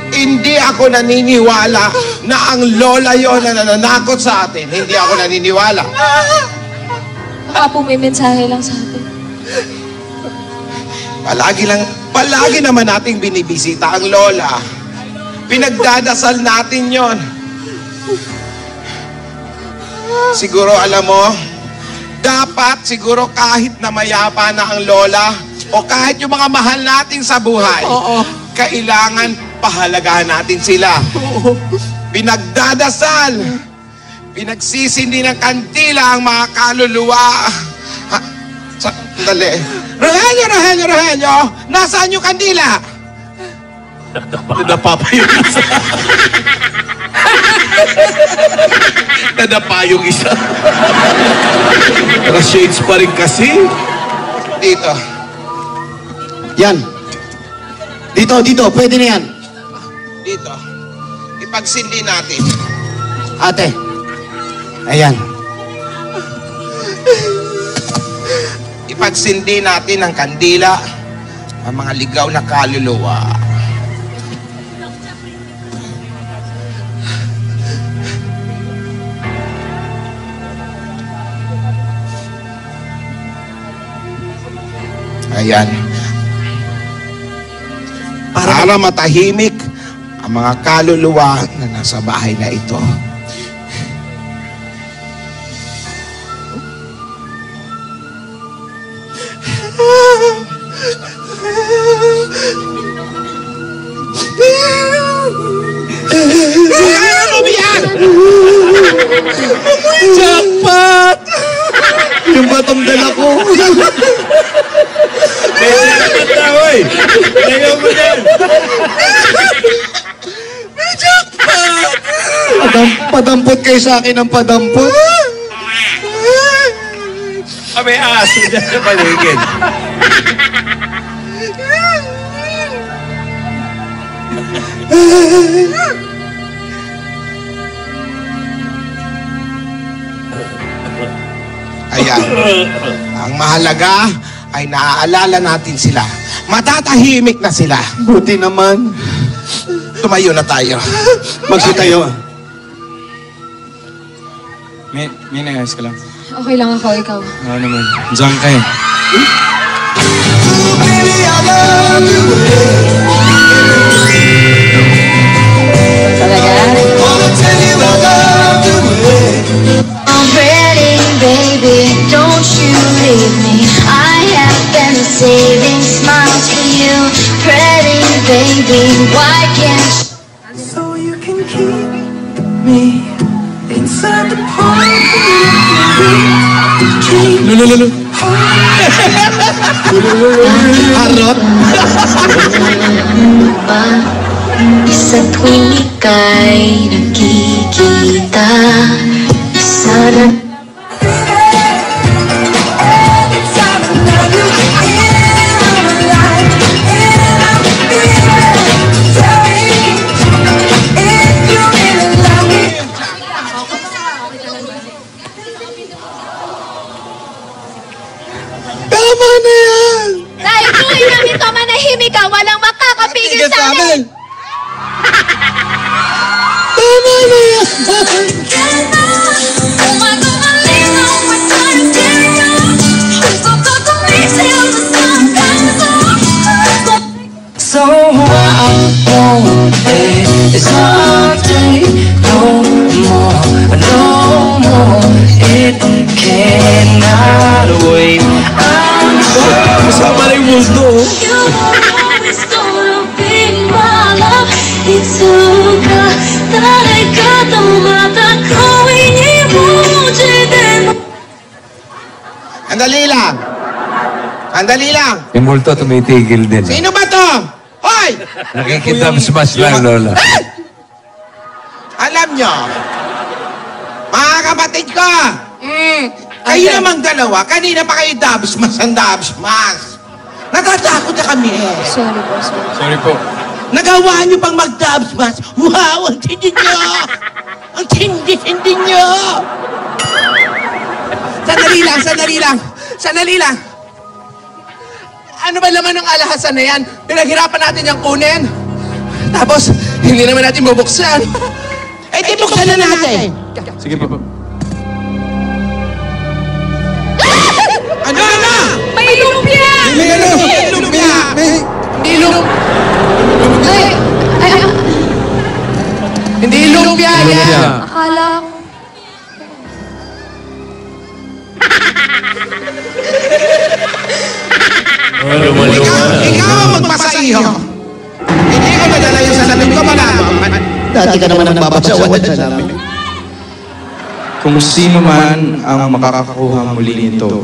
Hindi ako naniniwala na ang lola yon na nananakot sa atin. Hindi ako naniniwala. Baka po may mensahe lang sa atin. Palagi naman nating binibisita ang lola. Pinagdadasal natin yon. Siguro alam mo, dapat siguro kahit na mayapa na ang lola o kahit yung mga mahal nating sa buhay, kailangan pahalagahan natin sila. Pinagdadasal, pinagsisindi ng kandila ang mga kaluluwa. Sandali. Rogelio, nasaan yung kandila? Nadapa pa yung isa. Nadapa yung isa. Pero shades pa rin kasi. Dito. Yan. Dito. Pwede na yan. Dito. Ipagsindi natin. Ate. Ayan. Ipagsindi natin ang kandila, ang mga ligaw na kaluluwa. Ayan. Para matahimik ang mga kaluluwa na nasa bahay na ito. Jackpot! Yung batong dala ko. Jackpot na, oy! Ayaw mo yan! May jackpot! Padampot kayo sa akin ng padampot. May aso dyan sa paligid. Ayan. Ang mahalaga ay naaalala natin sila. Matatahimik na sila. Buti naman. Tumayo na tayo. Magsitayo. May nayayos ka lang. Okay lang ako, ikaw. Oo naman. Diyan ka eh. Talaga? I'm ready, baby, don't you leave me. I have been saving smiles for you. Pretty baby, why can't you? So you can keep me inside the point. Lulululu. Harot. Sa tuwing ika'y nakikita, sana Tama na yan. Dahil tuloy lang ito, manahimik ka, walang makakapigil sa amin! Tama na yan. So what I want is not take no more. It cannot wait. Kasama na yung mundo. you always gonna be my love. 이투가 따라가도 마다고 이무지된 Andali lang. Yung multo tumitigil din. Sino ba to? Hoy! Nakikita-smash lang, Lola. Alam nyo, mga kapatid ko, kayo namang dalawa, kanina pa kayo dabsmas. Natatakot na kami eh. Sorry po, sorry. Sorry po. Nagawa nyo pang mag-dabsmas. Wow, ang tindi nyo! Ang tindi nyo! Sandali lang. Ano ba laman ng alahasan na yan? Pinaghirapan natin yung kunin. Tapos, hindi naman natin bubuksan. Eh, di buksan na natin. Sige po. Ano na? May lumpia! May ano? Lumpia! May... Hindi lumpia yan! Akala ko. Ikaw ang magpasaiho. Hindi ko nadala yung salamin ko, malamang. Dati ka naman ang babasawan sa namin. Kung sino man ang makakakuha muli nito,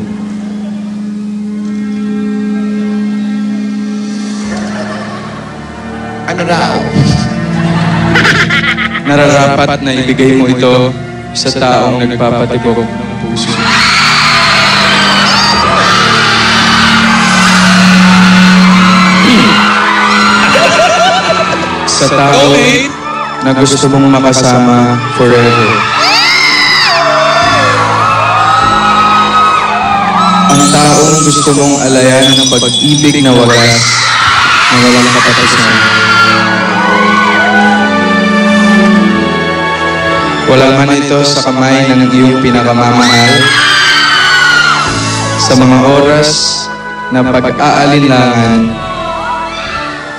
Ano raw? nararapat na ibigay mo ito sa taong nagpapatibok ng puso. Sa tao na gusto mong makasama forever. Ang taong gusto mong alayan ng pag-ibig na wagas na walang katapusan. Wala man ito sa kamay ng iyong pinakamamahal. Sa mga oras na pag-aalinlangan,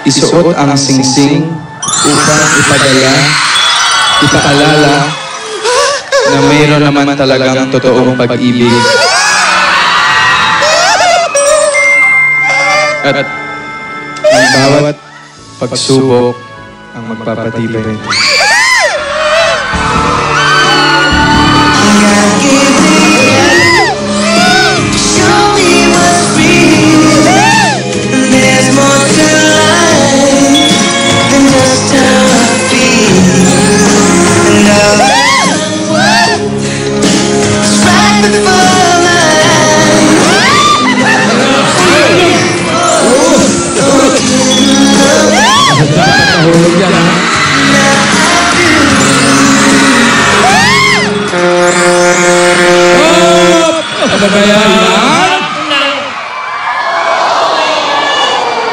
isuot ang singsing upang ipaalala na mayroon naman talagang totoong pag-ibig. At ang bawat pagsubok ang magpapatibay nito.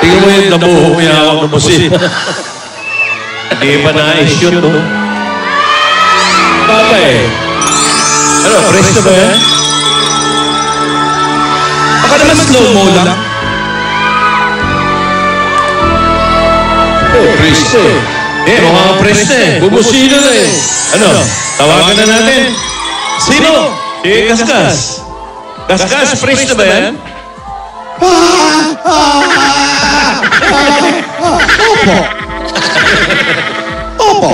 Tingnan mo yung dabuhok niya hawak ng busin. Hindi pa na-shoot, no? Papa eh. Ano, fresh na ba yan? Baka naman slow-mo lang. Fresh na eh. Mukhang fresh na eh. Bumusino na eh. Ano, tawagan na natin. Sino? Si Kaskas. Kaskas, fresh na ba yan? Opo.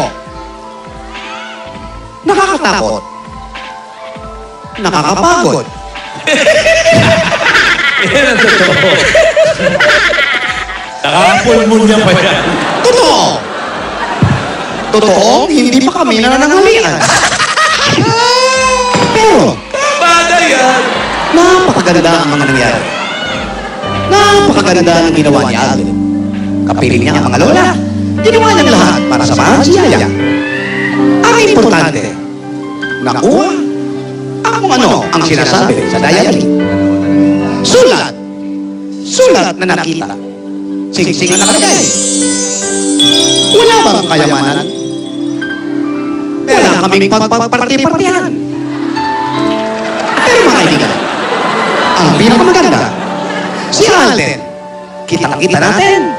Nakakatakot. Nakakapagod. Yan ang totoo. Nakapulmonya pa yan. Totoo. Totoo, hindi pa kami nananghalian. Pero, Bagay yan. napakaganda ang mga nangyari. Napakaganda ang ginawa ni Alvin. Kapiling niya ang mga lola. Ginawa niyang lahat para samahan si Yaya. Ang importante, nakuha ang kung ano ang sinasabi sa diary. Sulat. Sulat na nakita. Singsing ang nakalagay. Wala bang kayamanan? Wala kaming pagparti-partihan. Pero mga kaibigan, ang pinakamaganda, si Alden, kitang-kita natin,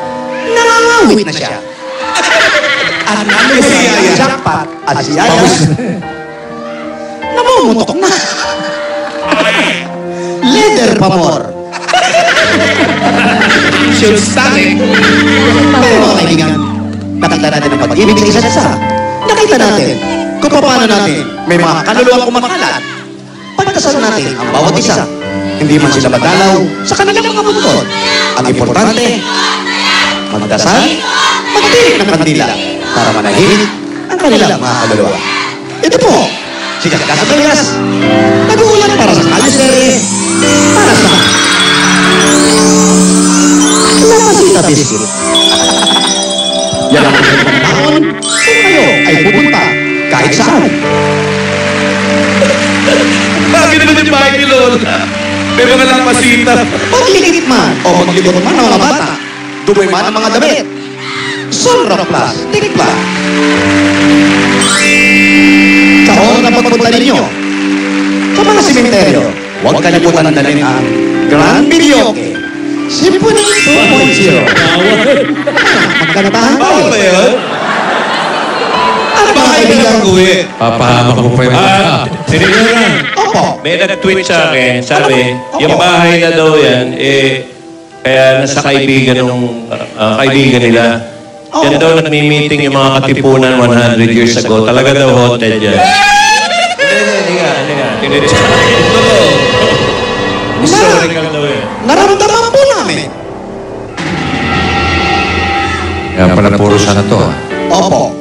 nangangawit na siya. At namin si Yaya jackpot at si Yaya, namumutok na. Leather pa more. Should static. Pero mga kaibigan, nakita natin ang pag-ibig ng isa't isa. Nakita natin kung paano natin may mga kaluluwang kumakalat. Pagdasal natin ang bawat isa. Hindi man sila madalaw sa kanilang mga bukod. Ang importante, magdasal, magtirik ng kandila para manahimik ang kanilang mga kaluluwa. Ito po, si Kaskas Atreas, nag-uulat para sa Kalisere, para sa Lamasita Biscuit. Yan ang magandang taon kung kayo ay pupunta kahit saan. Bakit naman yung bahay ni Lola? May mga lampasita. Magligit man o maglibot man ang mga bata, tuboy man ang mga damit. Solrock Plus, Tikla. Sa oras na pagpunta ninyo, sa mga simenteryo, huwag kalimutan dalhin ang Grand Videoke. Symphony 2.0. Magkantahan tayo. Bawal ba yun? Ano ba kaibigan? Papahamak mo pa yung Tinignan. Opo. May nag-tweet sa akin, sabi, yung bahay na daw yan, kaya nasa kaibigan ng kaibigan nila. Yan daw nagmi-meeting yung mga katipunan 100 years ago. Talaga daw haunted yan. Hindi nga. Historical daw yan. Naramdaman po namin. Kaya pala puro sana to. Opo.